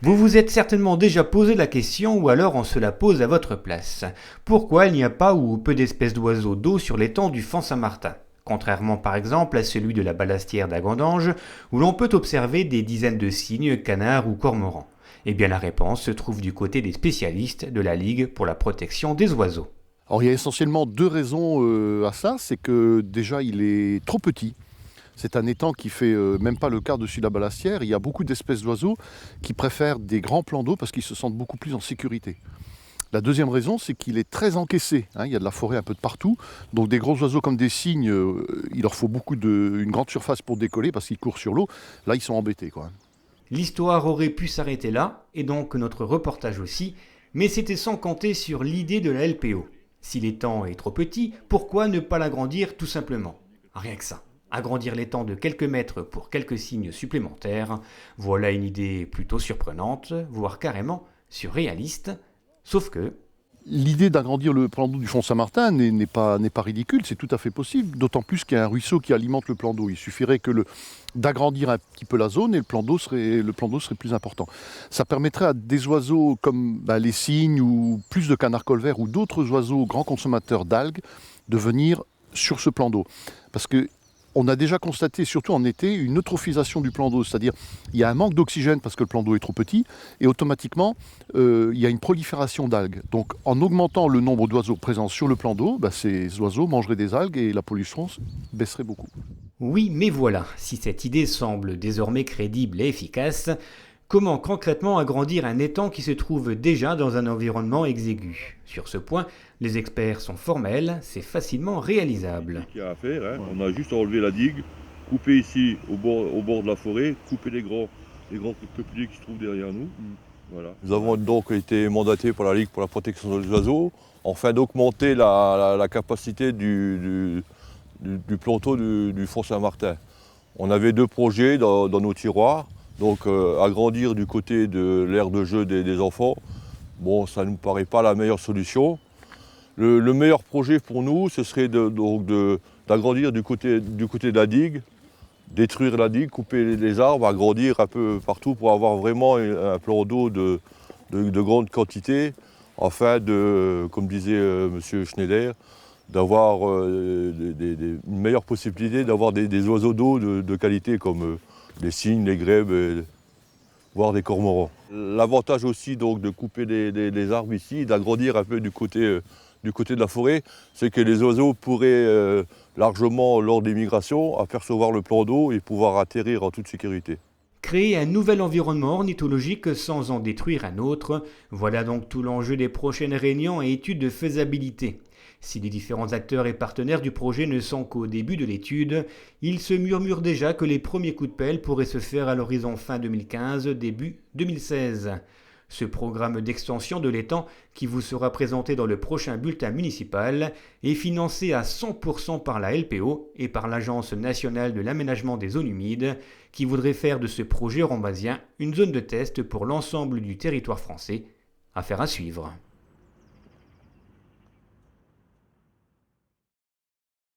Vous vous êtes certainement déjà posé la question ou alors on se la pose à votre place. Pourquoi il n'y a pas ou peu d'espèces d'oiseaux d'eau sur l'étang du Font Saint-Martin, contrairement par exemple à celui de la Ballastière d'Agandange où l'on peut observer des dizaines de cygnes, canards ou cormorans? Eh bien la réponse se trouve du côté des spécialistes de la Ligue pour la protection des oiseaux. Alors il y a essentiellement deux raisons à ça. C'est que déjà il est trop petit. C'est un étang qui fait même pas le quart dessus de la Ballastière. Il y a beaucoup d'espèces d'oiseaux qui préfèrent des grands plans d'eau parce qu'ils se sentent beaucoup plus en sécurité. La deuxième raison, c'est qu'il est très encaissé, hein. Il y a de la forêt un peu de partout. Donc des gros oiseaux comme des cygnes, il leur faut une grande surface pour décoller parce qu'ils courent sur l'eau. Là, ils sont embêtés, quoi. L'histoire aurait pu s'arrêter là, et donc notre reportage aussi, mais c'était sans compter sur l'idée de la LPO. Si l'étang est trop petit, pourquoi ne pas l'agrandir tout simplement? Rien que ça. Agrandir l'étang de quelques mètres pour quelques signes supplémentaires, voilà une idée plutôt surprenante, voire carrément surréaliste. Sauf que, L'idée d'agrandir le plan d'eau du Font Saint-Martin n'est pas ridicule, c'est tout à fait possible, d'autant plus qu'il y a un ruisseau qui alimente le plan d'eau. Il suffirait d'agrandir un petit peu la zone et le plan d'eau serait plus important. Ça permettrait à des oiseaux comme les cygnes ou plus de canards colverts ou d'autres oiseaux grands consommateurs d'algues de venir sur ce plan d'eau. Parce que on a déjà constaté, surtout en été, une eutrophisation du plan d'eau, c'est-à-dire il y a un manque d'oxygène parce que le plan d'eau est trop petit, et automatiquement, il y a une prolifération d'algues. Donc en augmentant le nombre d'oiseaux présents sur le plan d'eau, ces oiseaux mangeraient des algues et la pollution baisserait beaucoup. oui, mais voilà, si cette idée semble désormais crédible et efficace, comment concrètement agrandir un étang qui se trouve déjà dans un environnement exigu? Sur ce point, les experts sont formels, c'est facilement réalisable. Ce qu'il y a à faire, hein. On a juste à enlever la digue, couper ici au bord de la forêt, couper les grands peupliers qui se trouvent derrière nous. Voilà. Nous avons donc été mandatés par la Ligue pour la protection des oiseaux afin d'augmenter la capacité du planteau du Font Saint-Martin. On avait deux projets dans nos tiroirs, donc agrandir du côté de l'aire de jeu des enfants. Bon, ça ne nous paraît pas la meilleure solution. Le meilleur projet pour nous, ce serait d'agrandir du côté de la digue, détruire la digue, couper les arbres, agrandir un peu partout pour avoir vraiment un plan d'eau de grande quantité, afin de, comme disait M. Schneider, d'avoir une meilleure possibilité d'avoir des oiseaux d'eau de qualité comme les cygnes, les grèbes, voire des cormorans. L'avantage aussi donc de couper les arbres ici, d'agrandir un peu du côté de la forêt, c'est que les oiseaux pourraient largement, lors des migrations, apercevoir le plan d'eau et pouvoir atterrir en toute sécurité. Créer un nouvel environnement ornithologique sans en détruire un autre, voilà donc tout l'enjeu des prochaines réunions et études de faisabilité. Si les différents acteurs et partenaires du projet ne sont qu'au début de l'étude, il se murmure déjà que les premiers coups de pelle pourraient se faire à l'horizon fin 2015, début 2016. Ce programme d'extension de l'étang, qui vous sera présenté dans le prochain bulletin municipal, est financé à 100% par la LPO et par l'Agence nationale de l'aménagement des zones humides, qui voudrait faire de ce projet rhombasien une zone de test pour l'ensemble du territoire français. Affaire à suivre.